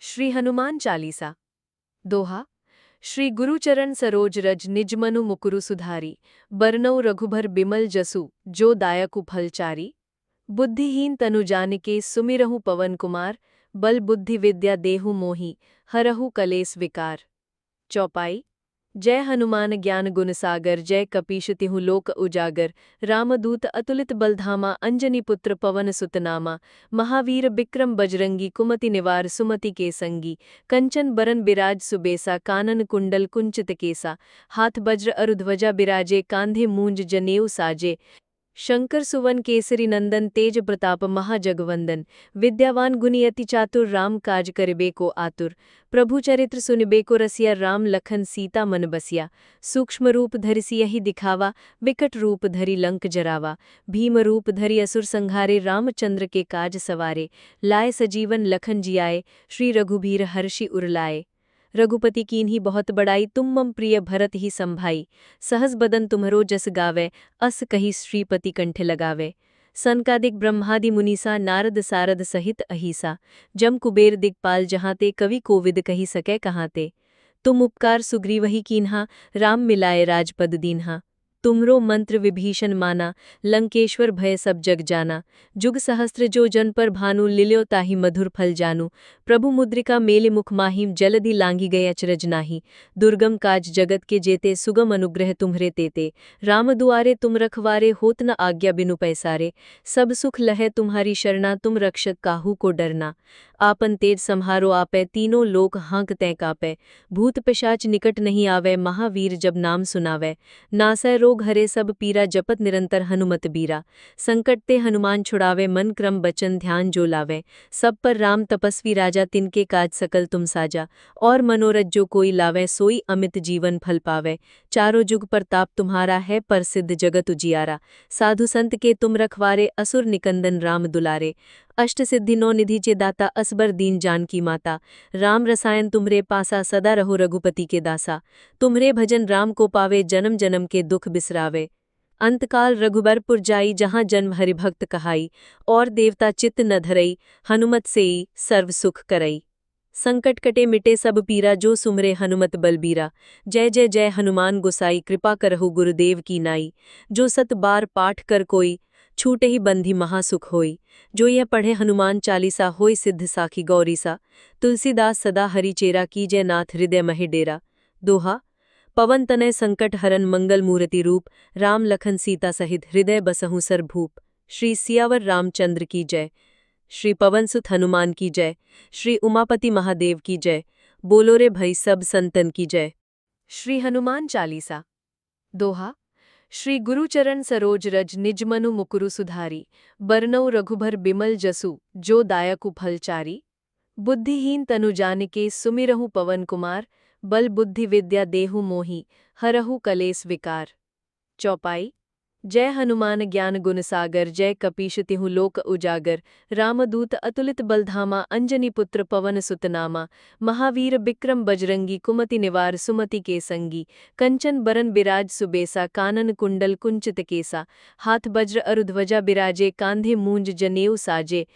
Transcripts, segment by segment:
श्री हनुमान चालीसा। दोहा। श्री गुरुचरण सरोज रज निजमनु मुकुरु सुधारी, बरनऊ रघुबर बिमल जसु जो दायकु फलचारी। बुद्धिहीन तनु जानिके सुमिरहु पवन कुमार, बल बुद्धि विद्या देहु मोहि, हरहु कलेस विकार। चौपाई। जय हनुमान ज्ञान गुण सागर, जय कपीश तिहु लोक उजागर। रामदूत अतुलित बलधामा, अंजनी पुत्र पवन सुत नामा। महावीर बिक्रम बजरंगी, कुमति निवार सुमति के संगी। कंचन बरन बिराज सुबेसा, कानन कुंडल कुंचित केसा। हाथ वज्र अरुध्वजा बिराजे, कांधे मूंज जनेऊ साजे। शंकर सुवन केसरी नंदन, तेज प्रताप महाजगवंदन। विद्यावान गुणी अति चातुर, राम काज करिबे को आतुर। प्रभु चरित्र सुनिबे को रसिया, राम लखन सीता मन बसिया। सूक्ष्म रूप धरि सियहि दिखावा, विकट रूप धरि लंक जरावा। भीम रूप धरि असुर संहारे, रामचंद्र के काज सवारे। लाए सजीवन लखन जियाए, श्री रघुबीर हर्षि उर लाए। रघुपति कीन्ही बहुत बड़ाई, तुम मम प्रिय भरत ही संभाई। सहस बदन तुम्हरो जस गावे, अस कही श्रीपति कंठ लगावे। सनकादिक ब्रह्मादि मुनीसा, नारद सारद सहित अहिसा। जम कुबेर दिगपाल जहाँ ते, कवि कोविद कही सकै कहाँ ते। तुम उपकार सुग्रीवहि कीन्हा, राम मिलाए राजपद दीन्हा। तुमरो मंत्र विभीषण माना, लंकेश्वर भय सब जग जाना। जुग सहस्त्र जो जन पर भानु, लिल्यो ताहि मधुर फल जानू। प्रभु मुद्रिका मेलि मुख माहिम, जलधि लांघि गए अचरज नाही। दुर्गम काज जगत के जेते, सुगम अनुग्रह तुम्हरे तेते। राम दुआरे तुम रखवारे, होत न आज्ञा बिनु पैसारे। सब सुख लहै तुम्हारी शरणा, तुम रक्षक काहू को डरना। आपन तेज सम्हारो आपै, तीनों लोक हाँकतै कापै। भूत पिशाच निकट नहीं आवै, महावीर जब नाम सुनावै। नासै रोग हरे सब पीरा, जपत निरंतर हनुमत बीरा। संकट ते हनुमान छुड़ावे, मन क्रम बचन ध्यान जो लावे। सब पर राम तपस्वी राजा, तिनके काज सकल तुम साजा। और मनोरथ जो कोई लावे, सोई अमित जीवन फल पावे। चारों जुग प्रताप तुम्हारा है, प्रसिद्ध जगत उजियारा। साधु संत के तुम रखवारे, असुर निकंदन राम दुलारे। अष्ट सिद्धि नौ निधि चे दाता, असबर दीन जानकी माता। राम रसायन तुमरे पासा, सदा रहो रघुपति के दासा। तुम्हरे भजन राम को पावे, जन्म जन्म के दुख बिसरावे। अंतकाल रघुबरपुर जाई, जहाँ जन्म हरिभक्त कहाई। और देवता चित्त न धरई, हनुमत सेई सर्व सुख करई। संकट कटे मिटे सब पीरा, जो सुमरे हनुमत बलबीरा। जय जय जय हनुमान गोसाई, कृपा करहु गुरुदेव की नाई। जो सत बार पाठ कर कोई, छूटे ही बंधी महासुख होई। जो यह पढ़े हनुमान चालीसा, होय सिद्ध साखी गौरीसा। तुलसीदास सदा हरि चेरा, कीजय नाथ हृदय महि डेरा। दोहा। पवन तनय संकट हरन, मंगल मूर्ति रूप। राम लखन सीता सहित, हृदय बसहु सरभूप। श्री सियावर रामचंद्र की जय। श्री पवनसुत हनुमान की जय। श्री उमापति महादेव की जय। बोलो रे भई सब संतन की जय। श्री हनुमान चालीसा। दोहा। श्री गुरुचरण सरोज रज निजमनु मुकुरु सुधारी, बरनऊ रघुबर बिमल जसु जो दायकु फलचारी। बुद्धिहीन तनु जानिके सुमिरहु पवन कुमार, बल बुद्धि विद्या देहु मोहि, हरहु कलेस विकार। चौपाई। जय हनुमान ज्ञान गुण सागर, जय कपीश तिहु लोक उजागर। रामदूत अतुलित बलधामा, अंजनी पुत्र पवन सुत नामा। महावीर बिक्रम बजरंगी, कुमति निवार सुमति के संगी। कंचन बरन बिराज सुबेसा, कानन कुंडल कुंचित केसा। हाथ वज्र अरुध्वजा बिराजे, कांधे मूंज जनेऊ साजे।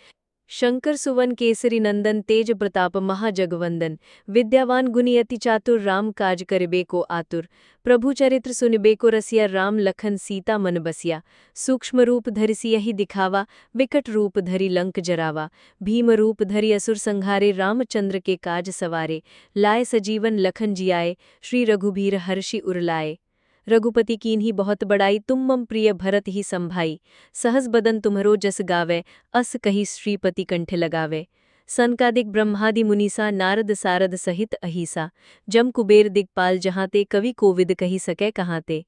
शंकर सुवन केसरी नंदन, तेज प्रताप महाजगवंदन। विद्यावान गुणी अति चातुर, राम काज करिबे को आतुर। प्रभु चरित्र सुनिबे को रसिया, राम लखन सीता मन बसिया। सूक्ष्म रूप धरि सियहि दिखावा, विकट रूप धरि लंक जरावा। भीम रूप धरि असुर संहारे, रामचंद्र के काज सवारे। लाए सजीवन लखन जियाए, श्री रघुबीर हर्षि उर लाए। रघुपति कीन्ही बहुत बड़ाई, तुम मम प्रिय भरत ही संभाई। सहस बदन तुम्हरो जस गावे, अस कही श्रीपति कंठ लगावे। सनकादिक ब्रह्मादि मुनीसा, नारद सारद सहित अहिसा। जम कुबेर दिगपाल जहाँ ते, कवि कोविद कही सकै कहाँ ते।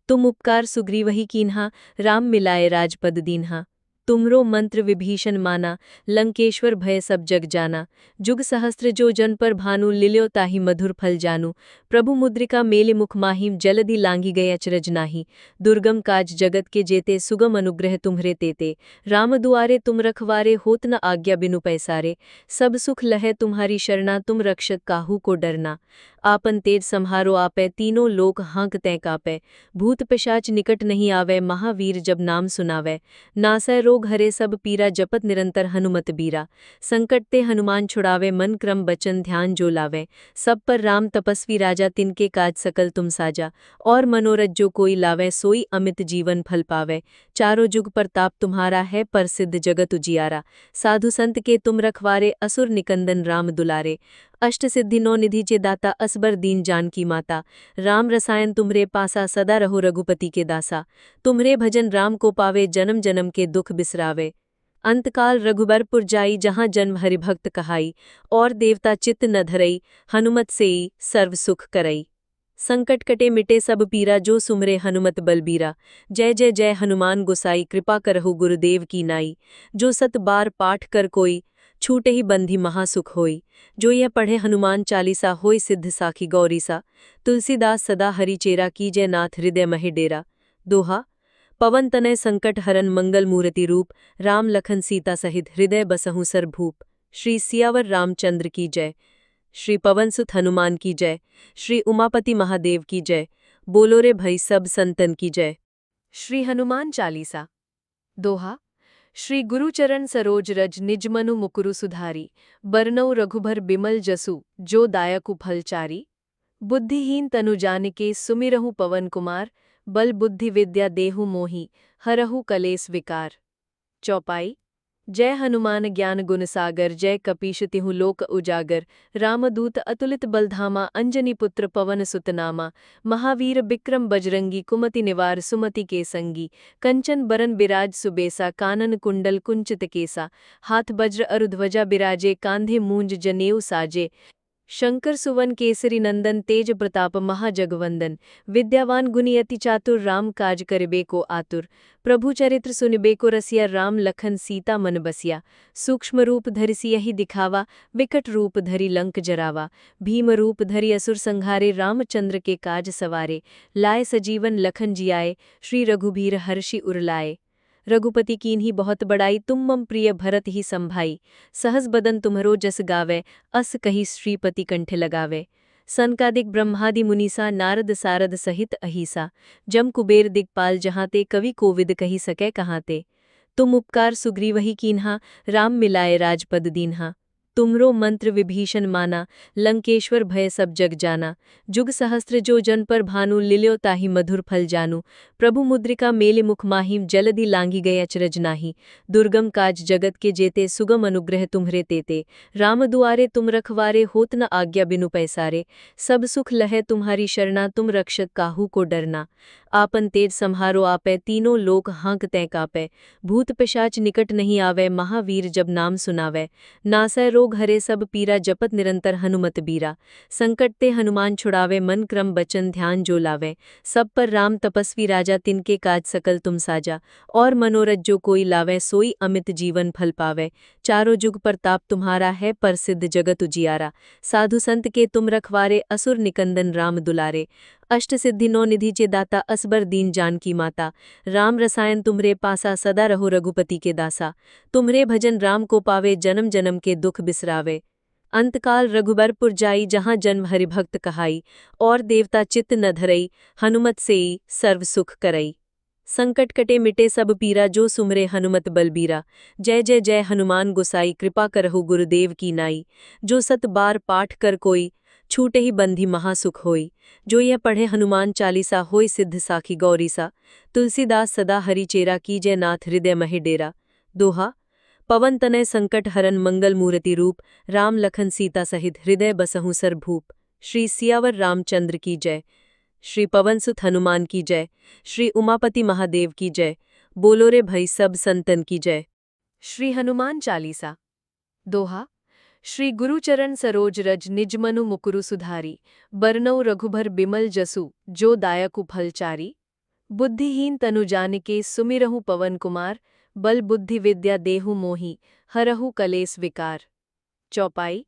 तुम उपकार सुग्रीवहि कीन्हा, राम मिलाए राजपद दीन्हा। तुमरो मंत्र विभीषण माना, लंकेश्वर भय सब जग जाना। जुग सहस्त्र जो जन पर भानु, लिल्यो ताहि मधुर फल जानू। प्रभु मुद्रिका मेलि मुख माहिम, जलधि लांघि गए अचरज नाही। दुर्गम काज जगत के जेते, सुगम अनुग्रह तुम्हरे तेते। राम दुआरे तुम रखवारे, होत न आज्ञा बिनु पैसारे। सब सुख लहै तुम्हारी शरणा, तुम रक्षक काहू को डरना। आपन तेज सम्हारो आपै, तीनों लोक हाँक तै कापै। भूत पिशाच निकट नहीं आवै, महावीर जब नाम सुनावै। नासै रोग हरे सब पीरा, जपत निरंतर हनुमत बीरा। संकट ते हनुमान छुड़ावे, मन क्रम बचन ध्यान जो लावै। सब पर राम तपस्वी राजा, तिनके काज सकल तुम साजा। और मनोरथ जो कोई लावै, सोई अमित जीवन फल पावै। चारों जुग प्रताप तुम्हारा है, प्रसिद्ध जगत उजियारा। साधु संत के तुम रखवारे, असुर निकंदन राम दुलारे। अष्ट सिद्धि नौ निधि चे दाता, असबर दीन जानकी माता। राम रसायन तुम्हरे पासा, सदा रहो रघुपति के दासा। तुम्हरे भजन राम को पावे, जन्म जन्म के दुख बिसरावे। अंतकाल रघुबरपुर जाई, जहाँ जन्म हरिभक्त कहाई। और देवता चित्त न धरई, हनुमत सेई सर्व सुख करई। संकट कटे मिटे सब पीरा, जो सुमरे हनुमत बलबीरा। जय जय जय हनुमान गोसाई, कृपा करहु गुरुदेव की नाई। जो सत बार पाठ कर कोई, छूटे ही बंधी महासुख होई। जो यह पढ़े हनुमान चालीसा, होय सिद्ध साखी गौरीसा। तुलसीदास सदा हरि चेरा, कीजय नाथ हृदय महि डेरा। दोहा। पवन तनय संकट हरन, मंगल मूर्ति रूप। राम लखन सीता सहित, हृदय बसहु सरभूप। श्री सियावर रामचंद्र की जय। श्री पवनसुत हनुमान की जय। श्री उमापति महादेव की जय। बोलो रे भई सब संतन की जय। श्री हनुमान चालीसा। दोहा। श्री गुरुचरण सरोज रज, निजमनु मुकुरु सुधारी। बरनउँ रघुबर बिमल जसु, जो दायकु फलचारी। बुद्धिहीन तनु जानिके, सुमिरहु पवन कुमार। बल बुद्धि विद्या देहु मोहि, हरहु कलेस विकार। चौपाई। जय हनुमान ज्ञान गुण सागर, जय कपीश तिहु लोक उजागर। रामदूत अतुलित बलधामा, अंजनी पुत्र पवन सुत नामा। महावीर बिक्रम बजरंगी, कुमति निवार सुमति के संगी। कंचन बरन बिराज सुबेसा, कानन कुंडल कुंचित केसा। हाथ वज्र अरुध्वजा बिराजे, कांधे मूंज जनेऊ साजे। शंकर सुवन केसरी नंदन, तेज प्रताप महाजगवंदन। विद्यावान गुणी अति चातुर, राम काज करिबे को आतुर। प्रभु चरित्र सुनिबे को रसिया, राम लखन सीता मन बसिया। सूक्ष्म रूप धरि सियहि दिखावा, विकट रूप धरि लंक जरावा। भीम रूप धरि असुर संहारे, रामचंद्र के काज सवारे। लाए सजीवन लखन जियाए, श्री रघुबीर हर्षि उर लाए। रघुपति कीन्ही बहुत बड़ाई, तुम मम प्रिय भरत ही संभाई। सहस बदन तुम्हरो जस गावै, अस कही श्रीपति कंठ लगावै। सनकादिक ब्रह्मादि मुनीसा, नारद सारद सहित अहीसा। जम कुबेर दिगपाल जहाँ ते, कवि कोविद कही सकै कहाँ ते। तुम उपकार सुग्रीवहि कीन्हा, राम मिलाए राजपद दीन्हा। तुमरो मंत्र विभीषण माना, लंकेश्वर भय सब जग जाना। जुग सहस्त्र जो जन पर भानु, लिल्यो ताहि मधुर फल जानू। प्रभु मुद्रिका मेलि मुख माहि, जलधि लांघि गए अचरज नाही। दुर्गम काज जगत के जेते, सुगम अनुग्रह तुम्हरे तेते। राम दुआरे तुम रखवारे, होत न आज्ञा बिनु पैसारे। सब सुख लहै तुम्हारी शरणा, तुम रक्षक काहू को डरना। आपन तेज सम्हारो आपै, तीनों लोक हाँक तै कापै। भूत पिशाच निकट नहीं आवै, महावीर जब नाम सुनावै। नासै रोग हरे सब पीरा, जपत निरंतर हनुमत बीरा। संकट ते हनुमान छुड़ावे, मन क्रम बचन ध्यान जो लावै। सब पर राम तपस्वी राजा, तिनके काज सकल तुम साजा। और मनोरथ जो कोई लावै, सोई अमित जीवन फल पावै। चारों जुग प्रताप तुम्हारा है, प्रसिद्ध जगत उजियारा। साधु संत के तुम रखवारे, असुर निकंदन राम दुलारे। अष्ट सिद्धि नौ निधि चे दाता, असबर दीन जानकी माता। राम रसायन तुम्हरे पासा, सदा रहो रघुपति के दासा। तुम्हरे भजन राम को पावे, जन्म जन्म के दुख बिसरावे। अंतकाल रघुबरपुर जाई, जहाँ जन्म हरिभक्त कहाई। और देवता चित्त न धरई, हनुमत सेई सर्व सुख करई। संकट कटे मिटे सब पीरा, जो सुमरे हनुमत बलबीरा। जय जय जय हनुमान गोसाई, कृपा करहु गुरुदेव की नाई। जो सत बार पाठ कर कोई, छूटे ही बंधी महासुख होई। जो यह पढ़े हनुमान चालीसा, होय सिद्ध साखी गौरीसा। तुलसीदास सदा हरि चेरा, कीजय नाथ हृदय महि डेरा। दोहा। पवन तनय संकट हरन, मंगल मूर्ति रूप। राम लखन सीता सहित, हृदय बसहु सरभूप। श्री सियावर रामचंद्र की जय। श्री पवनसुत हनुमान की जय। श्री उमापति महादेव की जय। बोलो रे भई सब संतन की जय। श्री हनुमान चालीसा। दोहा। श्री गुरुचरण सरोज रज, निजमनु मुकुरु सुधारी। बरनउँ रघुबर बिमल जसु, जो दायकु फलचारी। बुद्धिहीन तनु जानिके, सुमिरहु पवन कुमार। बल बुद्धि विद्या देहु मोहि, हरहु कलेस विकार। चौपाई।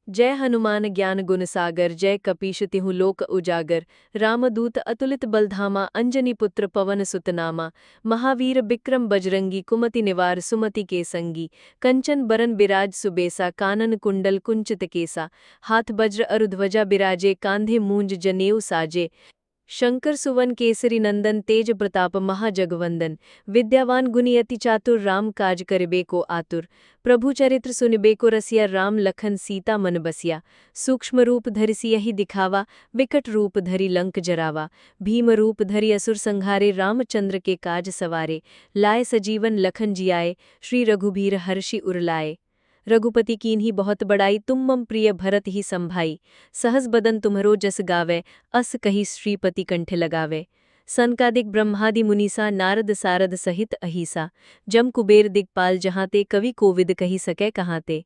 जय हनुमान ज्ञान गुण सागर जय कपीश तिहु लोक उजागर रामदूत अतुलित बलधामा अंजनी पुत्र पवन सुतनामा महावीर बिक्रम बजरंगी कुमति निवार सुमति के संगी कंचन बरन बिराज सुबेसा कानन कुंडल कुंचित केसा हाथ वज्र अरुध्वजा बिराजे कांधे मूंज जनेऊ साजे शंकर सुवन केसरी नंदन तेज प्रताप महाजगवंदन विद्यावान गुणी अति चातुर राम काज करिबे को आतुर प्रभु चरित्र सुनिबे को रसिया राम लखन सीता मन बसिया सूक्ष्म रूप धरि सियहि दिखावा विकट रूप धरि लंक जरावा भीम रूप धरि असुर संहारे रामचंद्र के काज सवारे लाए सजीवन लखन जियाए श्री रघुबीर हर्षि उरलाए रघुपति कीन्ही बहुत बड़ाई तुम मम प्रिय भरत ही संभाई सहस बदन तुम्हरो जस गावे अस कही श्रीपति कंठ लगावे सनकादिक ब्रह्मादि मुनीसा नारद सारद सहित अहिसा जम कुबेर दिक्पाल जहाँते कवि कोविद कही सकै कहाँते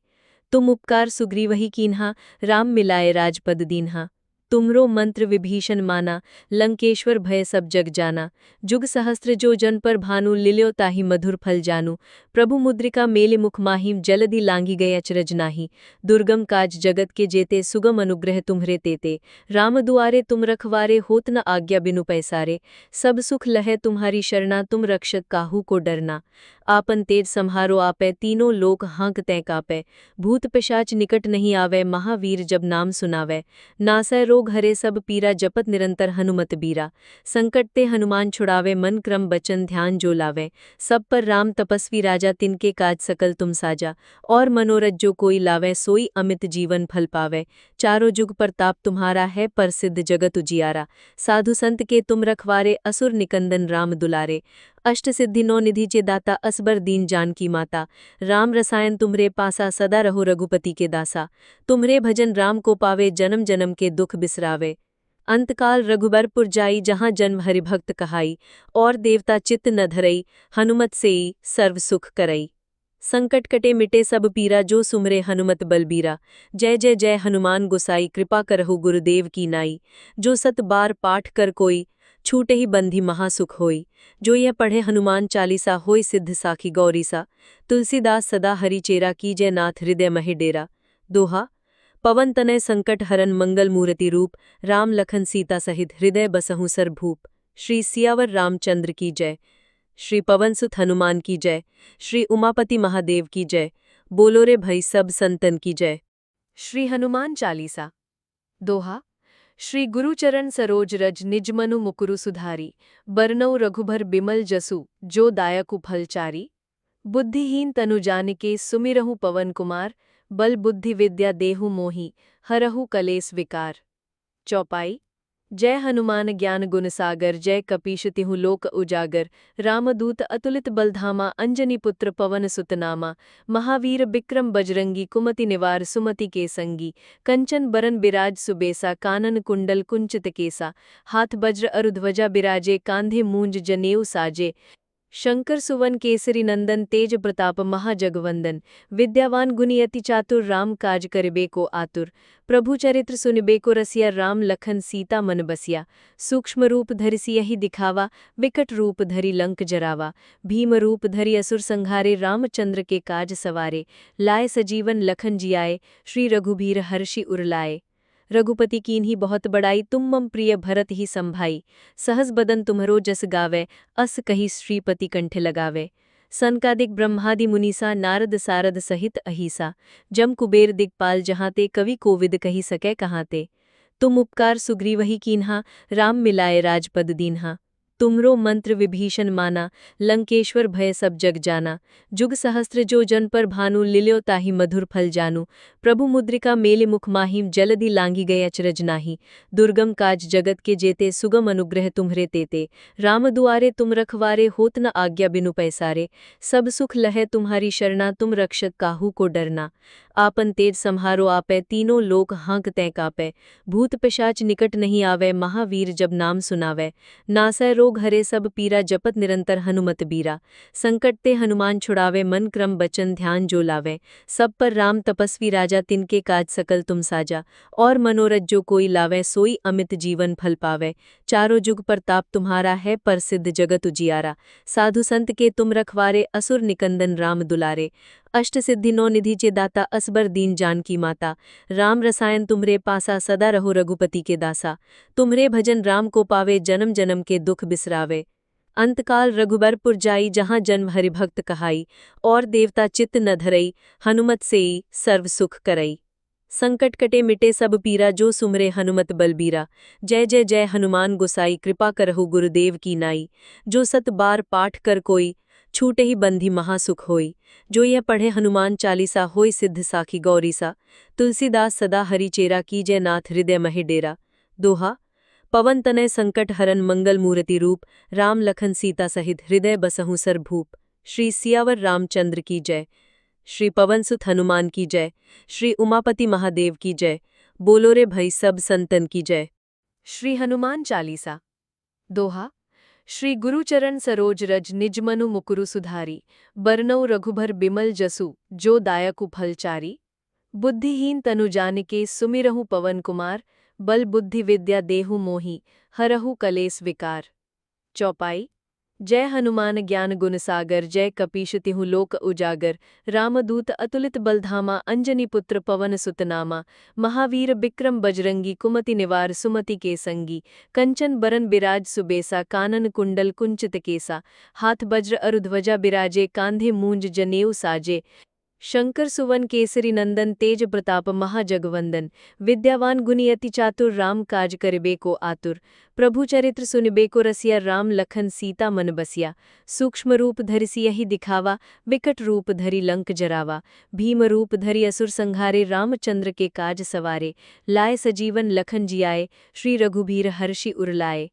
तुम उपकार सुग्रीवहि कीन्हा राम मिलाए राजपद दीन्हा तुमरो मंत्र विभीषण माना लंकेश्वर भय सब जग जाना जुग सहस्त्र जो जन पर भानु लिल्यो ताहि मधुर फल जानू प्रभु मुद्रिका मेलि मुख माहिम जलदि लांघि गए अचरज नाही दुर्गम काज जगत के जेते सुगम अनुग्रह तुम्हरे तेते राम दुआरे तुम रखवारे होत न आज्ञा बिनु पैसारे सब सुख लहै तुम्हारी शरणा तुम रक्षक काहू को डरना आपन तेज सम्हारो आपै तीनों लोक हाँकतै कापै भूत पिशाच निकट नहीं आवे महावीर जब नाम सुनावै नासै रोग हरे सब पीरा जपत निरंतर हनुमत बीरा संकट ते हनुमान छुड़ावे मन क्रम बचन ध्यान जो लावे सब पर राम तपस्वी राजा तिनके काज सकल तुम साजा और मनोरथ जो कोई लावे सोई अमित जीवन फल पावे चारों जुग प्रताप तुम्हारा है प्रसिद्ध जगत उजियारा साधु संत के तुम रखवारे असुर निकंदन राम दुलारे अष्ट सिद्धि नौ निधि चे दाता असबर दीन जान की माता राम रसायन तुम्हरे पासा सदा रहो रघुपति के दासा तुम्हरे भजन राम को पावे जन्म जन्म के दुख बिसरावे अंतकाल रघुबरपुर जाई जहाँ जन्म हरिभक्त कहाई और देवता चित्त न धरई हनुमत सेई सर्व सुख करई संकट कटे मिटे सब पीरा जो सुमरे हनुमत बलबीरा जय जय जय हनुमान गोसाई कृपा करहु गुरुदेव की नाई जो सत बार पाठ कर कोई छूटे ही बंधी महासुख होई जो यह पढ़े हनुमान चालीसा होय सिद्ध साखी गौरीसा तुलसीदास सदा हरि चेरा कीजय नाथ हृदय महि डेरा दोहा पवन तनय संकट हरन मंगल मूर्ति रूप राम लखन सीता सहित हृदय बसहु सरभूप श्री सियावर रामचंद्र की जय श्री पवनसुत हनुमान की जय श्री उमापति महादेव की जय बोलो रे भई सब संतन की जय। श्री हनुमान चालीसा दोहा श्री गुरुचरण सरोज रज निजमनु मुकुरु सुधारी बरनऊ रघुबर बिमल जसु जो दायकु फलचारी बुद्धिहीन तनु जानिके सुमिरहु पवन कुमार बल बुद्धि विद्या देहु मोहि हरहु कलेस विकार। चौपाई जय हनुमान ज्ञान गुण सागर जय कपीश तिहु लोक उजागर रामदूत अतुलित बलधामा अंजनी पुत्र पवन सुतनामा महावीर बिक्रम बजरंगी कुमति निवार सुमति के संगी कंचन बरन बिराज सुबेसा कानन कुंडल कुंचित केसा हाथ वज्र अरुध्वजा बिराजे कांधे मूंज जनेऊ साजे शंकर सुवन केसरी नंदन तेज प्रताप महाजगवंदन विद्यावान गुणी अति चातुर राम काज करिबे को आतुर प्रभु चरित्र सुनिबे को रसिया राम लखन सीता मन बसिया सूक्ष्म रूप धरि सियहि दिखावा विकट रूप धरि लंक जरावा भीम रूप धरि असुर संहारे रामचंद्र के काज सवारे लाए सजीवन लखन जियाए श्री रघुबीर हर्षि उरलाए रघुपति कीन्ही बहुत बड़ाई तुम मम प्रिय भरत ही संभाई सहस बदन तुम्हरो जस गावे अस कही श्रीपति कंठ लगावे सनकादिक ब्रह्मादि मुनीसा नारद सारद सहित अहिसा जम कुबेर दिक्पाल जहाँते कवि कोविद कही सकै कहाँते तुम उपकार सुग्रीवहि कीन्हा राम मिलाए राजपद दीन्हा तुमरो मंत्र विभीषण माना लंकेश्वर भय सब जग जाना जुग सहस्त्र जो जन पर भानु लिल्यो ताहि मधुर फल जानू प्रभु मुद्रिका मेलि मुख माहिम जलदि लांघि गए अचरज नाही दुर्गम काज जगत के जेते सुगम अनुग्रह तुम्हरे तेते राम दुआरे तुम रखवारे होत न आज्ञा बिनु पैसारे सब सुख लहै तुम्हारी शरणा तुम रक्षक काहू को डरना आपन तेज सम्हारो आपै तीनों लोक हाँकतै कापै भूत पिशाच निकट नहीं आवे महावीर जब नाम सुनावै नासै रोग हरे सब पीरा जपत निरंतर हनुमत बीरा संकट ते हनुमान छुड़ावे मन क्रम बचन ध्यान जो लावे सब पर राम तपस्वी राजा तिनके काज सकल तुम साजा और मनोरथ जो कोई लावे सोई अमित जीवन फल पावे चारों जुग प्रताप तुम्हारा है प्रसिद्ध जगत उजियारा साधु संत के तुम रखवारे असुर निकंदन राम दुलारे अष्ट सिद्धि नौ निधि चे दाता असबर दीन जान की माता। राम रसायन तुम्हरे पासा सदा रहो रघुपति के दासा। तुम्हरे भजन राम को पावे जन्म जन्म के दुख बिसरावे। अंतकाल रघुबरपुर जाई जहाँ जन्म हरिभक्त कहाई। और देवता चित्त न धरई हनुमत सेई सर्व सुख करई। संकट कटे मिटे सब पीरा जो सुमरे हनुमत बलबीरा। जय जय जय हनुमान गोसाई कृपा करहु गुरुदेव की नाई। जो सत बार पाठ कर कोई छूटे ही बंधी महासुख होई। जो यह पढ़े हनुमान चालीसा होई सिद्ध साखी गौरीसा। तुलसीदास सदा हरि चेरा कीजय नाथ हृदय महि डेरा। दोहा पवन तनय संकट हरन मंगल मूर्ति रूप। राम लखन सीता सहित हृदय बसहु सरभूप। श्री सियावर रामचंद्र की जय। श्री पवनसुत हनुमान की जय। श्री उमापति महादेव की जय। बोलो रे भई सब संतन की जय। श्री हनुमान चालीसा। दोहा श्री गुरुचरण सरोज रज निजमनु मुकुरु सुधारी। बरनउँ रघुबर बिमल जसु जो दायकु फलचारी। बुद्धिहीन तनु जानिके सुमिरहु पवन कुमार। बल बुद्धि विद्या देहु मोहि हरहु कलेस विकार। चौपाई। जय हनुमान ज्ञान गुण सागर जय कपीश तिहु लोक उजागर। रामदूत अतुलित बलधामा अंजनी पुत्र पवन सुत नामा। महावीर बिक्रम बजरंगी कुमति निवार सुमति के संगी। कंचन बरन बिराज सुबेसा कानन कुंडल कुंचित केसा। हाथ वज्र अरुध्वजा बिराजे कांधे मूंज जनेऊ साजे। शंकर सुवन केसरी नंदन तेज प्रताप महाजगवंदन। विद्यावान गुणी अति चातुर राम काज करिबे को आतुर। प्रभु चरित्र सुनिबे को रसिया राम लखन सीता मन बसिया। सूक्ष्म रूप धरि सियहि दिखावा विकट रूप धरि लंक जरावा। भीम रूप धरि असुर संहारे रामचंद्र के काज सवारे। लाए सजीवन लखन जियाए श्री रघुबीर हर्षि उरलाए।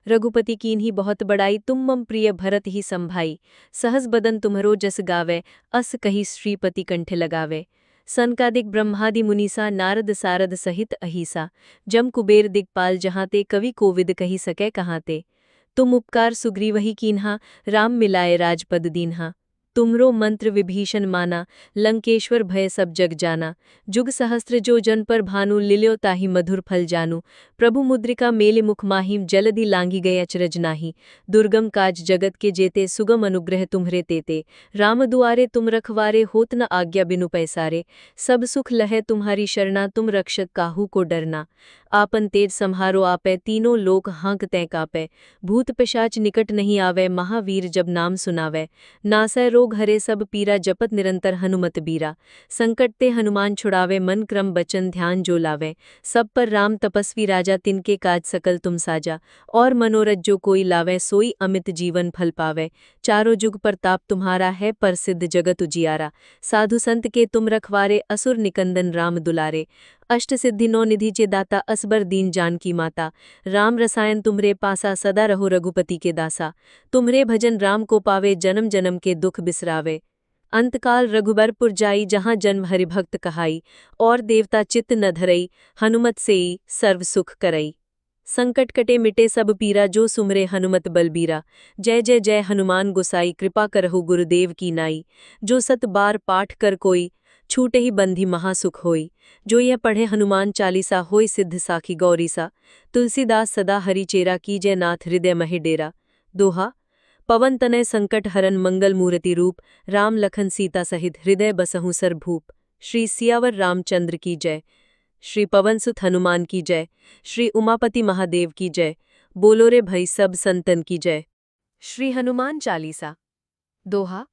रघुपति कीन्ही बहुत बड़ाई तुम मम प्रिय भरत ही संभाई। सहस बदन तुम्हरो जस गावे अस कही श्रीपति कंठ लगावे। सनकादिक ब्रह्मादि मुनीसा नारद सारद सहित अहिसा। जम कुबेर दिगपाल जहाँ ते कवि कोविद कही सकै कहाँ ते। तुम उपकार सुग्रीवहि कीन्हा राम मिलाए राजपद दीन्हा। तुमरो मंत्र विभीषण माना लंकेश्वर भय सब जग जाना। जुग सहस्त्र जो जन पर भानु लिल्यो ताहि मधुर फल जानू। प्रभु मुद्रिका मेलि मुख माहिम जलधि लांघि गए अचरज नाही। दुर्गम काज जगत के जेते सुगम अनुग्रह तुम्हरे तेते। राम दुआरे तुम रखवारे होत न आज्ञा बिनु पैसारे। सब सुख लहै तुम्हारी शरणा तुम रक्षक काहू को डरना। आपन तेज सम्हारो आपै तीनों लोक हाँकते कापै। भूत पिशाच निकट नहीं आवे महावीर जब नाम सुनावै। नासै रोग हरे सब पीरा जपत निरंतर हनुमत बीरा। संकट ते हनुमान छुड़ावे मन क्रम बचन ध्यान जो लावे। सब पर राम तपस्वी राजा तिनके काज सकल तुम साजा। और मनोरथ जो कोई लावे सोई अमित जीवन फल पावे। चारों जुग प्रताप तुम्हारा है प्रसिद्ध जगत उजियारा। साधु संत के तुम रखवारे असुर निकंदन राम दुलारे। अष्ट सिद्धि नौ निधि चे दाता असबर दीन जान की माता। राम रसायन तुम्हरे पासा सदा रहो रघुपति के दासा। तुम्हरे भजन राम को पावे जन्म जन्म के दुख बिसरावे। अंतकाल रघुबरपुर जाई जहाँ जन्म हरिभक्त कहाई। और देवता चित्त न धरई हनुमत सेई सर्व सुख करई। संकट कटे मिटे सब पीरा जो सुमरे हनुमत बलबीरा। जय जय जय हनुमान गोसाई कृपा करहु गुरुदेव की नाई। जो सत बार पाठ कर कोई छूटे ही बंधी महासुख होई। जो यह पढ़े हनुमान चालीसा होई सिद्ध साखी गौरीसा। तुलसीदास सदा हरि चेरा कीजय नाथ हृदय महि डेरा। दोहा पवन तनय संकट हरन मंगल मूर्ति रूप। राम लखन सीता सहित हृदय बसहु सरभूप। श्री सियावर रामचंद्र की जय। श्री पवनसुत हनुमान की जय। श्री उमापति महादेव की जय। बोलो रे भई सब संतन की जय। श्री हनुमान चालीसा। दोहा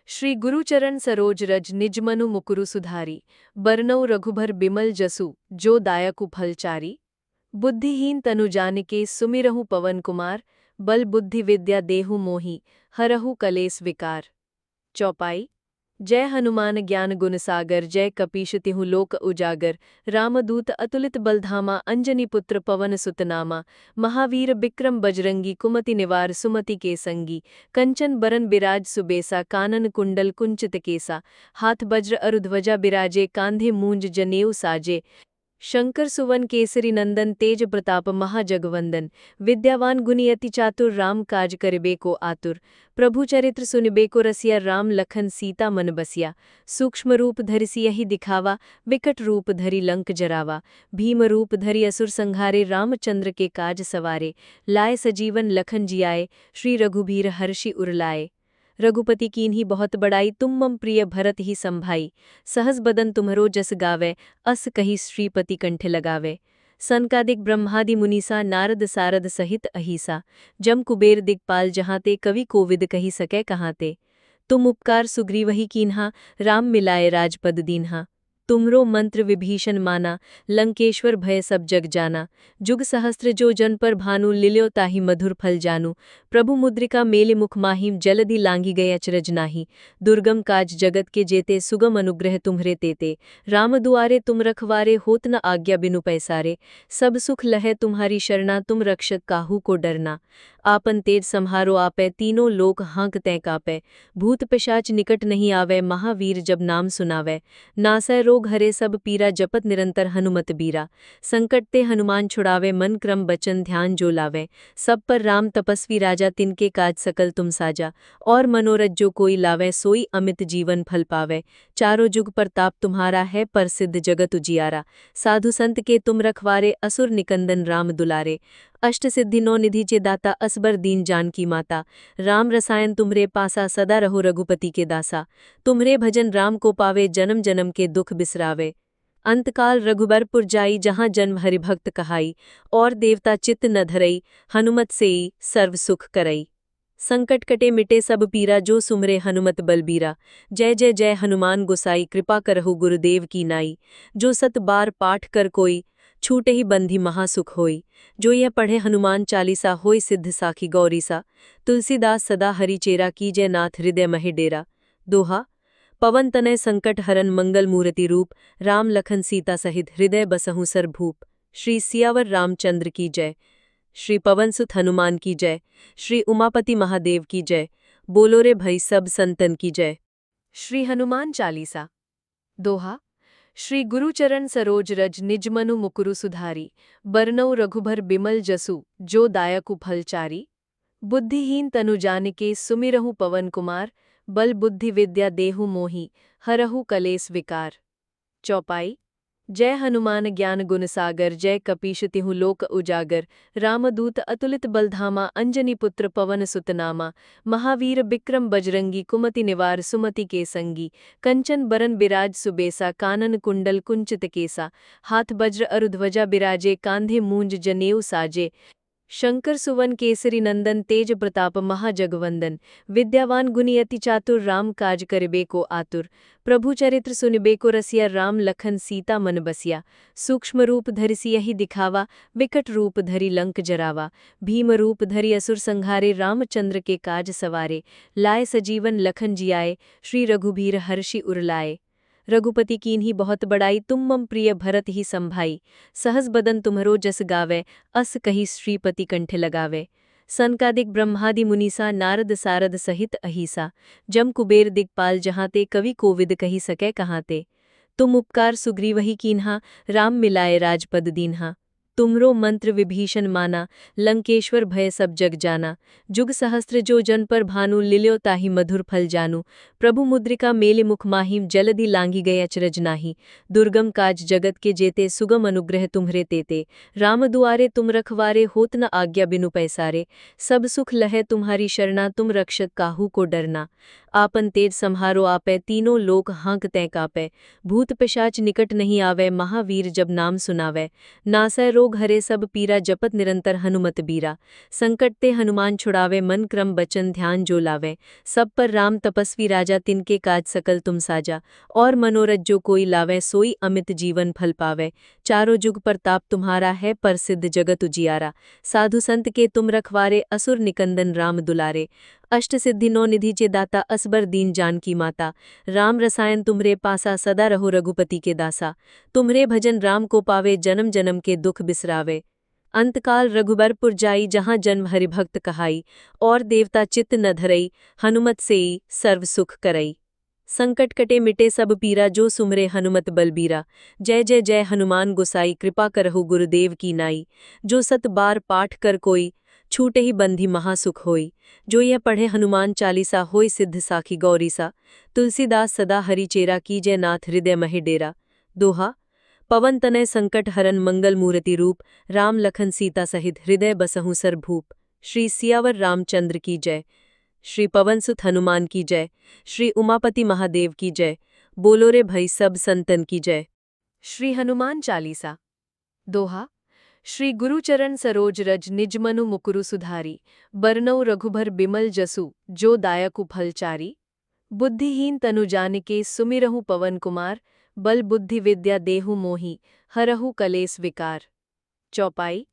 श्री गुरुचरण सरोज रज निजमनु मुकुरु सुधारी। बरनउँ रघुबर बिमल जसु जो दायकु फलचारी। बुद्धिहीन तनु जानिके सुमिरहु पवन कुमार। बल बुद्धि विद्या देहु मोहि हरहु कलेस विकार। चौपाई। जय हनुमान ज्ञान गुण सागर जय कपीश तिहु लोक उजागर। रामदूत अतुलित बलधामा अंजनी पुत्र पवन सुत नामा। महावीर बिक्रम बजरंगी कुमति निवार सुमति के संगी। कंचन बरन बिराज सुबेसा कानन कुंडल कुंचित केसा। हाथ वज्र अरुध्वजा बिराजे कांधे मूंज जनेऊ साजे। शंकर सुवन केसरी नंदन तेज प्रताप महाजगवंदन। विद्यावान गुणी अति चातुर राम काज करिबे को आतुर। प्रभु चरित्र सुनिबे को रसिया राम लखन सीता मन बसिया। सूक्ष्म रूप धरि सियहि दिखावा विकट रूप धरि लंक जरावा। भीम रूप धरि असुर संहारे रामचंद्र के काज सवारे। लाए सजीवन लखन जियाए श्री रघुबीर हर्षि उरलाए। रघुपति कीन्ही बहुत बड़ाई तुम मम प्रिय भरत ही संभाई। सहस बदन तुम्हरो जस गावे, अस कही श्रीपति कंठ लगावे। सनकादिक ब्रह्मादि मुनीसा नारद सारद सहित अहिसा। जम कुबेर दिग्पाल जहाँ ते कवि कोविद कही सकै कहाँ ते। तुम उपकार सुग्रीवहि कीन्हा, राम मिलाए राजपद दीन्हा। तुमरो मंत्र विभीषण माना, लंकेश्वर भय सब जग जाना। जुग सहस्त्र जो जन पर भानु, लिल्यो ताहि मधुर फल जानू। प्रभु मुद्रिका मेलि मुख माहिम, जलधि लांघि गए अचरज नाही। दुर्गम काज जगत के जेते, सुगम अनुग्रह तुम्हरे तेते। राम दुआरे तुम रखवारे, होत न आज्ञा बिनु पैसारे। सब सुख लहै तुम्हारी शरणा, तुम रक्षक काहू को डरना। आपन तेज सम्हारो आपै, तीनों लोक हाँकतै कापै। भूत पिशाच निकट नहीं आवे, महावीर जब नाम सुनावै। नासै रोग हरे सब पीरा, जपत निरंतर हनुमत बीरा। संकट ते हनुमान छुड़ावे, मन क्रम बचन ध्यान जो लावे। सब पर राम तपस्वी राजा, तिनके काज सकल तुम साजा। और मनोरथ जो कोई लावे, सोई अमित जीवन फल पावे। चारों जुग प्रताप तुम्हारा है, प्रसिद्ध जगत उजियारा। साधु संत के तुम रखवारे, असुर निकंदन राम दुलारे। अष्ट सिद्धि नौ निधि चे दाता, असबर दीन जानकी माता। राम रसायन तुमरे पासा, सदा रहो रघुपति के दासा। तुम्हरे भजन राम को पावे, जन्म जन्म के दुख बिसरावे। अंतकाल रघुबरपुर जाई, जहाँ जन्म हरिभक्त कहाई। और देवता चित्त न धरई, हनुमत सेई सर्व सुख करई। संकट कटे मिटे सब पीरा, जो सुमरे हनुमत बलबीरा। जय जय जय हनुमान गोसाई, कृपा करहु गुरुदेव की नाई। जो सत बार पाठ कर कोई, छूटे ही बंधी महासुख होई। जो यह पढ़े हनुमान चालीसा, होय सिद्ध साखी गौरीसा। तुलसीदास सदा हरि चेरा, कीजय नाथ हृदय महि डेरा। दोहा। पवन तनय संकट हरन, मंगल मूर्ति रूप। राम लखन सीता सहित, हृदय बसहु सरभूप। श्री सियावर रामचंद्र की जय। श्री पवन सुत हनुमान की जय। श्री उमापति महादेव की जय। बोलो रे भई सब संतन की जय। श्री हनुमान चालीसा। दोहा। श्री गुरुचरण सरोज रज, निजमनु मुकुरु सुधारी। बरनउँ रघुबर बिमल जसु, जो दायकु फलचारी। बुद्धिहीन तनु जानिके, सुमिरहु पवन कुमार। बल बुद्धि विद्या देहु मोहि, हरहु कलेस विकार। चौपाई। जय हनुमान ज्ञान गुण सागर, जय कपीश तिहु लोक उजागर। रामदूत अतुलित बलधामा, अंजनी पुत्र पवन सुत नामा। महावीर बिक्रम बजरंगी, कुमति निवार सुमति के संगी। कंचन बरन बिराज सुबेसा, कानन कुंडल कुंचित केसा। हाथ वज्र अरुध्वजा बिराजे, कांधे मूंज जनेऊ साजे। शंकर सुवन केसरी नंदन, तेज प्रताप महाजगवंदन। विद्यावान गुणी अति चातुर, राम काज करिबे को आतुर। प्रभु चरित्र सुनिबे को रसिया, राम लखन सीता मन बसिया। सूक्ष्म रूप धरि सियहि दिखावा, विकट रूप धरि लंक जरावा। भीम रूप धरि असुर संहारे, रामचंद्र के काज सवारे। लाए सजीवन लखन जियाए, श्री रघुबीर हर्षि उर लाए। रघुपति कीन्ही बहुत बड़ाई, तुम मम प्रिय भरत ही संभाई। सहस बदन तुम्हरो जस गावे, अस कही श्रीपति कंठ लगावे। सनकादिक ब्रह्मादि मुनीसा, नारद सारद सहित अहिसा। जम कुबेर दिग्पाल जहाँ ते, कवि कोविद कही सकै कहाँ ते। तुम उपकार सुग्रीवहि कीन्हा, राम मिलाए राजपद दीन्हा। तुमरो मंत्र विभीषण माना, लंकेश्वर भय सब जग जाना। जुग सहस्त्र जो जन पर भानु, लिल्यो ताहि मधुर फल जानू। प्रभु मुद्रिका मेलि मुख माहिम, जलधि लांघि गए अचरज नाही। दुर्गम काज जगत के जेते, सुगम अनुग्रह तुम्हरे तेते। राम दुआरे तुम रखवारे, होत न आज्ञा बिनु पैसारे। सब सुख लहै तुम्हारी शरणा, तुम रक्षक काहू को डरना। आपन तेज सम्हारो आपै, तीनों लोक हाँकतै कापै। भूत पिशाच निकट नहीं आवे, महावीर जब नाम सुनावै। नासै रोग हरे सब पीरा, जपत निरंतर हनुमत बीरा। संकट ते हनुमान छुड़ावे, मन क्रम बचन ध्यान जो लावे। सब पर राम तपस्वी राजा, तिनके काज सकल तुम साजा। और मनोरथ जो कोई लावे, सोई अमित जीवन फल पावे। चारों जुग प्रताप तुम्हारा है, प्रसिद्ध जगत उजियारा। साधु संत के तुम रखवारे, असुर निकंदन राम दुलारे। अष्ट सिद्धि नौ निधि चे दाता, असबर दीन जानकी माता। राम रसायन तुमरे पासा, सदा रहो रघुपति के दासा। तुम्हरे भजन राम को पावे, जन्म जन्म के दुख बिसरावे। अंतकाल रघुबरपुर जाई, जहाँ जन्म हरिभक्त कहाई। और देवता चित्त न धरई, हनुमत सेई सर्व सुख करई। संकट कटे मिटे सब पीरा, जो सुमरे हनुमत बलबीरा। जय जय जय हनुमान गोसाई, कृपा करहु गुरुदेव की नाई। जो सत बार पाठ कर कोई, छूटे ही बंधी महासुख होई। जो यह पढ़े हनुमान चालीसा, होय सिद्ध साखी गौरीसा। तुलसीदास सदा हरि चेरा, कीजय नाथ हृदय महि डेरा। दोहा। पवन तनय संकट हरन, मंगल मूर्ति रूप। राम लखन सीता सहित, हृदय बसहु सरभूप। श्री सियावर रामचंद्र की जय। श्री पवनसुत हनुमान की जय। श्री उमापति महादेव की जय। बोलो रे भई सब संतन की जय। श्री हनुमान चालीसा। दोहा। श्री गुरुचरण सरोज रज निजमनु मुकुरु सुधारी, बरनउँ रघुबर बिमल जसु जो दायकु फलचारी। बुद्धिहीन तनु जानिके सुमिरहु पवन कुमार, बल बुद्धि विद्या देहु मोहि हरहु कलेस विकार। चौपाई।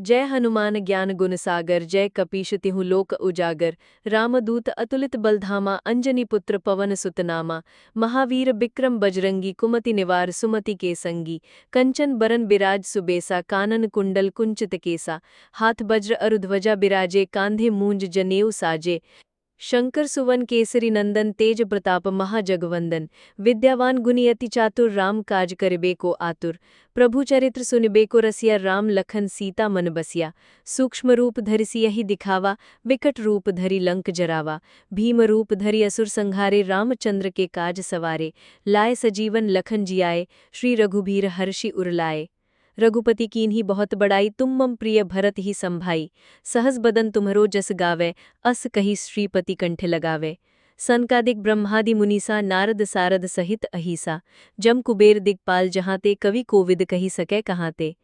जय हनुमान ज्ञान गुण सागर, जय कपीश तिहु लोक उजागर। रामदूत अतुलित बलधामा, अंजनी पुत्र पवन सुत नामा। महावीर बिक्रम बजरंगी, कुमति निवार सुमति के संगी। कंचन बरन बिराज सुबेसा, कानन कुंडल कुंचित केसा। हाथ वज्र अरुध्वजा बिराजे, कांधे मूंज जनेऊ साजे। शंकर सुवन केसरी नंदन, तेज प्रताप महाजगवंदन। विद्यावान गुणी अति चातुर, राम काज करिबे को आतुर। प्रभु चरित्र सुनिबे को रसिया, राम लखन सीता मन बसिया। सूक्ष्म रूप धरि सियहि दिखावा, विकट रूप धरि लंक जरावा। भीम रूप धरि असुर संहारे, रामचंद्र के काज सवारे। लाए सजीवन लखन जियाए, श्री रघुबीर हर्षि उर लाए। रघुपति कीन्ही बहुत बड़ाई, तुम मम प्रिय भरत ही संभाई। सहस बदन तुम्हरो जस गावे, अस कही श्रीपति कंठ लगावे। सनकादिक ब्रह्मादि मुनीसा, नारद सारद सहित अहिसा। जम कुबेर दिगपाल जहाँ ते, कवि कोविद कही सकै कहाँ ते।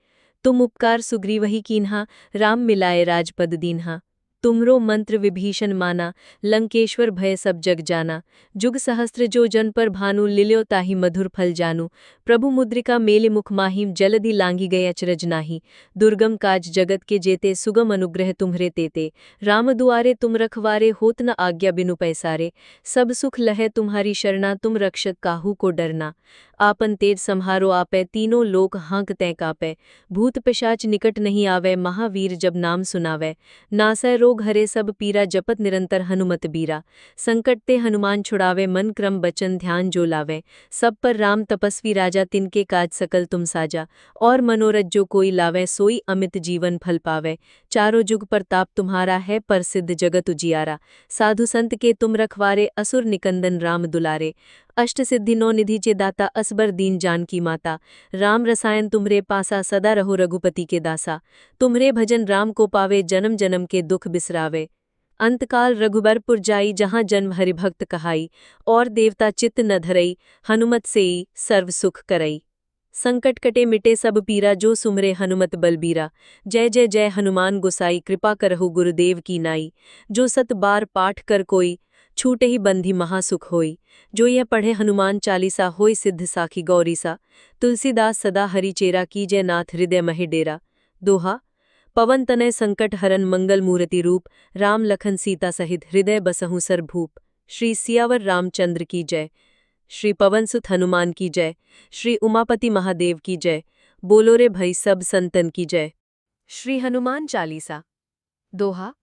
तुम उपकार सुग्रीवहि कीन्हा, राम मिलाए राजपद दीन्हा। तुमरो मंत्र विभीषण माना, लंकेश्वर भय सब जग जाना। जुग सहस्त्र जो जन पर भानु, लिल्यो ताहि मधुर फल जानू। प्रभु मुद्रिका मेलि मुख माहिं, जलधि लांघि गए अचरज नाही। दुर्गम काज जगत के जेते, सुगम अनुग्रह तुम्हरे तेते। राम दुआरे तुम रखवारे, होत न आज्ञा बिनु पैसारे। सब सुख लहै तुम्हारी शरणा, तुम रक्षक काहू को डरना। आपन तेज सम्हारो आपै, तीनों लोक हाँकतै कापै। भूत पिशाच निकट नहीं आवै, महावीर जब नाम सुनावै। नासै रोग हरे सब पीरा, जपत निरंतर हनुमत बीरा। संकट ते हनुमान छुड़ावे, मन क्रम बचन ध्यान जो लावे। सब पर राम तपस्वी राजा, तिनके काज सकल तुम साजा। और मनोरथ जो कोई लावे, सोई अमित जीवन फल पावे। चारों जुग प्रताप तुम्हारा है, प्रसिद्ध जगत उजियारा। साधु संत के तुम रखवारे, असुर निकंदन राम दुलारे। अष्ट सिद्धि नौ निधि चे दाता, असबर दीन जानकी माता। राम रसायन तुमरे पासा, सदा रहो रघुपति के दासा। तुमरे भजन राम को पावे, जन्म जन्म के दुख बिसरावे। अंतकाल रघुबरपुर जाई, जहाँ जन्म हरिभक्त कहाई। और देवता चित्त न धरई, हनुमत सेई सर्व सुख करई। संकट कटे मिटे सब पीरा, जो सुमरे हनुमत बलबीरा। जय जय जय हनुमान गोसाई, कृपा करहु गुरुदेव की नाई। जो सत बार पाठ कर कोई, छूटे ही बंधी महासुख होई। जो यह पढ़े हनुमान चालीसा, होय सिद्ध साखी गौरीसा। तुलसीदास सदा हरि चेरा, कीजय नाथ हृदय महि डेरा। दोहा। पवन तनय संकट हरन, मंगल मूर्ति रूप। राम लखन सीता सहित, हृदय बसहु सरभूप। श्री सियावर रामचंद्र की जय। श्री पवनसुत हनुमान की जय। श्री उमापति महादेव की जय। बोलो रे भई सब संतन की जय। श्री हनुमान चालीसा। दोहा।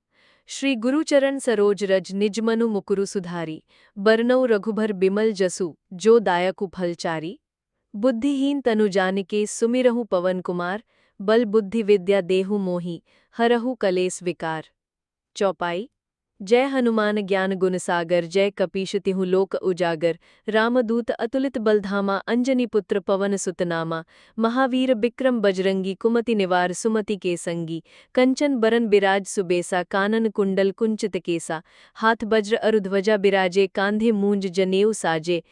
श्री गुरुचरण सरोज रज निजमनु मुकुरु सुधारी, बरनउँ रघुबर बिमल जसु जो दायकु फलचारी। बुद्धिहीन तनु जानिके सुमिरहु पवन कुमार, बल बुद्धि विद्या देहु मोहि हरहु कलेस विकार। चौपाई। जय हनुमान ज्ञान गुण सागर, जय कपीश तिहु लोक उजागर। रामदूत अतुलित बलधामा, अंजनी पुत्र पवन सुत नामा। महावीर बिक्रम बजरंगी, कुमति निवार सुमति के संगी। कंचन बरन बिराज सुबेसा, कानन कुंडल कुंचित केसा। हाथ वज्र अरुध्वजा बिराजे, कांधे मूंज जनेऊ साजे।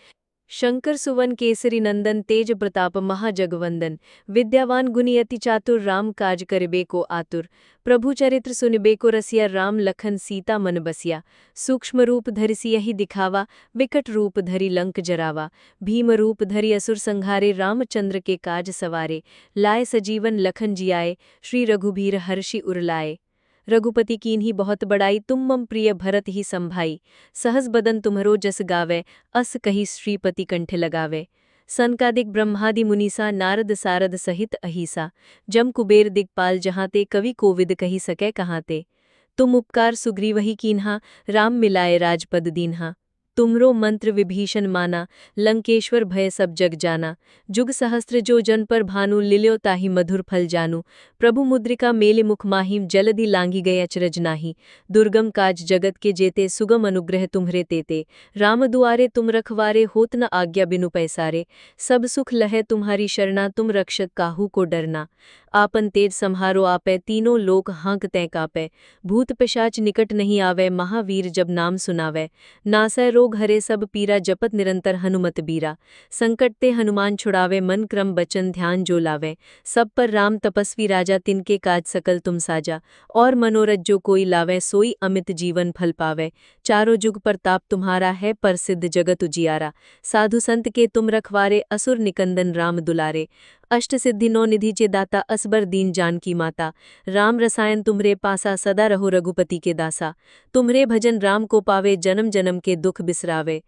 शंकर सुवन केसरी नंदन, तेज प्रताप महाजगवंदन। विद्यावान गुणी अति चातुर, राम काज करिबे को आतुर। प्रभु चरित्र सुनिबे को रसिया, राम लखन सीता मन बसिया। सूक्ष्म रूप धरि सियहि दिखावा, विकट रूप धरि लंक जरावा। भीम रूप धरि असुर संहारे, रामचंद्र के काज सवारे। लाए सजीवन लखन जियाए, श्री रघुबीर हर्षि उर लाए। रघुपति कीन्ही बहुत बड़ाई, तुम मम प्रिय भरत ही संभाई। सहस बदन तुम्हरो जस गावे, अस कही श्रीपति कंठ लगावे। सनकादिक ब्रह्मादि मुनीसा, नारद सारद सहित अहिसा। जम कुबेर दिगपाल जहाँ ते, कवि कोविद कही सकै कहाँ ते। तुम उपकार सुग्रीवहि कीन्हा, राम मिलाए राजपद दीन्हा। तुमरो मंत्र विभीषण माना, लंकेश्वर भय सब जग जाना। जुग सहस्त्र जो जन पर भानु, लिल्यो ताहि मधुर फल जानू। प्रभु मुद्रिका मेलि मुख माहिम, जलधि लांघि गए अचरज नाही। दुर्गम काज जगत के जेते, सुगम अनुग्रह तुम्हरे तेते। राम दुआरे तुम रखवारे, होत न आज्ञा बिनु पैसारे। सब सुख लहै तुम्हारी शरणा, तुम रक्षक काहू को डरना। आपन तेज सम्हारो आपै, तीनों लोक हाँक तैं कापै। भूत पिशाच निकट नहीं आवै, महावीर जब नाम सुनावै। नासै रोग हरे सब पीरा, जपत निरंतर हनुमत बीरा। संकट ते हनुमान छुड़ावे, मन क्रम बचन ध्यान जो लावै। सब पर राम तपस्वी राजा, तिनके काज सकल तुम साजा। और मनोरथ जो कोई लावै, सोई अमित जीवन फल पावै। चारों जुग प्रताप तुम्हारा है, प्रसिद्ध जगत उजियारा। साधु संत के तुम रखवारे, असुर निकंदन राम दुलारे। अष्ट सिद्धि नौ निधि चे दाता, असबर दीन जानकी माता। राम रसायन तुम्हरे पासा, सदा रहो रघुपति के दासा। तुम्हरे भजन राम को पावे, जन्म जन्म के दुख बिसरावे।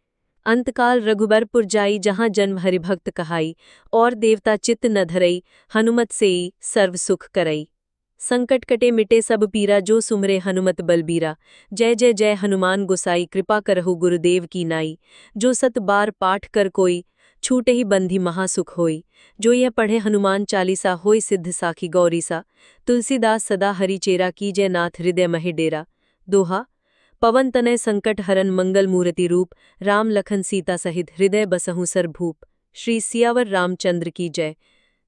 अंतकाल रघुबरपुर जाई, जहाँ जन्म हरिभक्त कहाई। और देवता चित्त न धरई, हनुमत सेई सर्व सुख करई। संकट कटे मिटे सब पीरा, जो सुमरे हनुमत बलबीरा। जय जय जय हनुमान गोसाई, कृपा करहु गुरुदेव की नाई। जो सत बार पाठ कर कोई, छूटे ही बंधी महासुख होई। जो यह पढ़े हनुमान चालीसा, होय सिद्ध साखी गौरीसा। तुलसीदास सदा हरि चेरा, कीजय नाथ हृदय महि डेरा। दोहा। पवन तनय संकट हरन, मंगल मूर्ति रूप। राम लखन सीता सहित, हृदय बसहु सरभूप। श्री सियावर रामचंद्र की जय।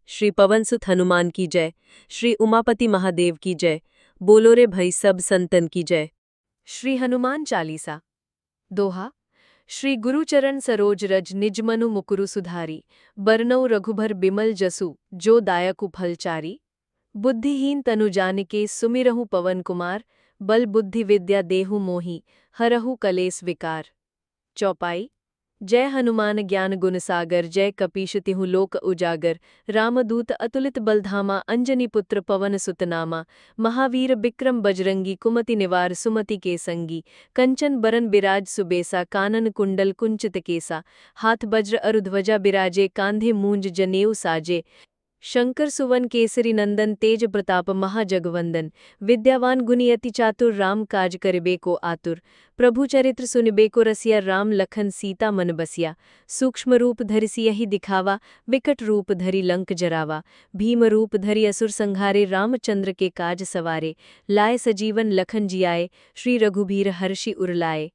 श्री पवनसुत हनुमान की जय। श्री उमापति महादेव की जय। बोलो रे भई सब संतन की जय। श्री हनुमान चालीसा। दोहा। श्री गुरुचरण सरोज रज, निज मनु मुकुरु सुधारी। बरनउँ रघुबर बिमल जसु, जो दायकु फलचारी। बुद्धिहीन तनु जानिके, सुमिरहु पवन कुमार। बल बुद्धि विद्या देहु मोहि, हरहु कलेस विकार। चौपाई। जय हनुमान ज्ञान गुण सागर, जय कपीश तिहु लोक उजागर। रामदूत अतुलित बलधामा, अंजनी पुत्र पवन सुत नामा। महावीर बिक्रम बजरंगी, कुमति निवार सुमति के संगी। कंचन बरन बिराज सुबेसा, कानन कुंडल कुंचित केसा। हाथ वज्र अरुध्वजा बिराजे, कांधे मूंज जनेऊ साजे। शंकर सुवन केसरी नंदन, तेज प्रताप महाजगवंदन। विद्यावान गुणी अति चातुर, राम काज करिबे को आतुर। प्रभु चरित्र सुनिबे को रसिया, राम लखन सीता मन बसिया। सूक्ष्म रूप धरि सियहि दिखावा, विकट रूप धरि लंक जरावा। भीम रूप धरि असुर संहारे, रामचंद्र के काज सवारे। लाए सजीवन लखन जियाए, श्री रघुबीर हर्षि उर लाए।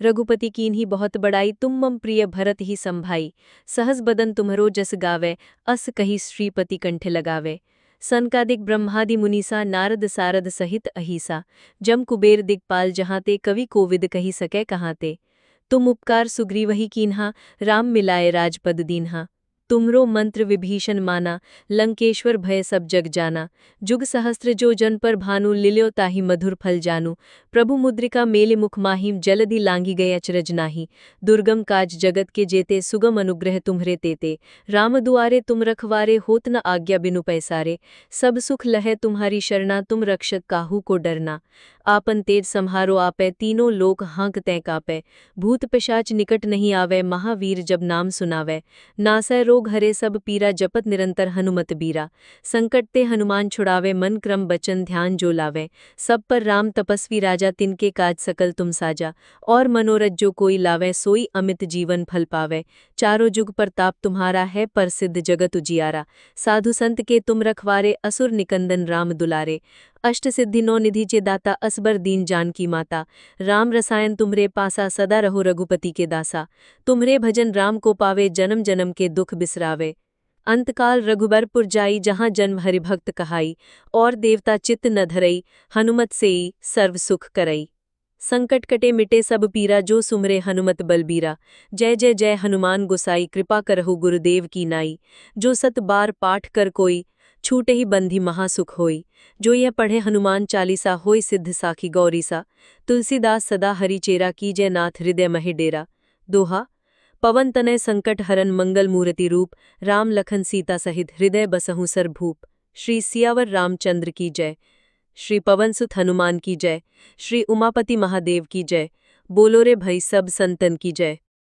रघुपति कीन्ही बहुत बड़ाई, तुम मम प्रिय भरत ही संभाई। सहस बदन तुम्हरो जस गावे, अस कही श्रीपति कंठ लगावे। सनकादिक ब्रह्मादि मुनीसा, नारद सारद सहित अहिसा। जम कुबेर दिक्पाल जहाँते, कवि कोविद कही सकै कहाँते। तुम उपकार सुग्रीवहि कीन्हा, राम मिलाए राजपद दीन्हा। तुमरो मंत्र विभीषण माना, लंकेश्वर भय सब जग जाना। जुग सहस्त्र जो जन पर भानु, लिल्यो ताहि मधुर फल जानू। प्रभु मुद्रिका मेलि मुख माहिम, जलधि लांघि गए अचरज नाही। दुर्गम काज जगत के जेते, सुगम अनुग्रह तुम्हरे तेते। राम दुआरे तुम रखवारे, होत न आज्ञा बिनु पैसारे। सब सुख लहै तुम्हारी शरणा, तुम रक्षक काहू को डरना। आपन तेज सम्हारो आपै, तीनों लोक हाँक तैं कापै। भूत पिशाच निकट नहीं आवै, महावीर जब नाम सुनावै। नासै रोग हरे सब पीरा, जपत निरंतर हनुमत बीरा। संकट ते हनुमान छुड़ावे, मन क्रम बचन ध्यान जो लावै। सब पर राम तपस्वी राजा, तिनके काज सकल तुम साजा। और मनोरथ जो कोई लावै, सोई अमित जीवन फल पावै। चारों जुग प्रताप तुम्हारा है, प्रसिद्ध जगत उजियारा। साधु संत के तुम रखवारे, असुर निकंदन राम दुलारे। अष्ट सिद्धि नौ निधि चे दाता, असबर दीन जानकी माता। राम रसायन तुम्हरे पासा, सदा रहो रघुपति के दासा। तुम्हरे भजन राम को पावे, जन्म जन्म के दुख बिसरावे। अंतकाल रघुबरपुर जाई, जहाँ जन्म हरिभक्त कहाई। और देवता चित्त न धरई, हनुमत सेई सर्व सुख करई। संकट कटे मिटे सब पीरा, जो सुमरे हनुमत बलबीरा। जय जय जय हनुमान गोसाई, कृपा करहु गुरुदेव की नाई। जो सत बार पाठ कर कोई, छूटे ही बंधी महासुख होई। जो यह पढ़े हनुमान चालीसा, होय सिद्ध साखी गौरीसा। तुलसीदास सदा हरि चेरा, कीजय नाथ हृदय महि डेरा। दोहा। पवन तनय संकट हरन, मंगल मूर्ति रूप। राम लखन सीता सहित, हृदय बसहु सरभूप। श्री सियावर रामचंद्र की जय। श्री पवनसुत हनुमान की जय। श्री उमापति महादेव की जय। बोलो रे भई सब संतन की जय।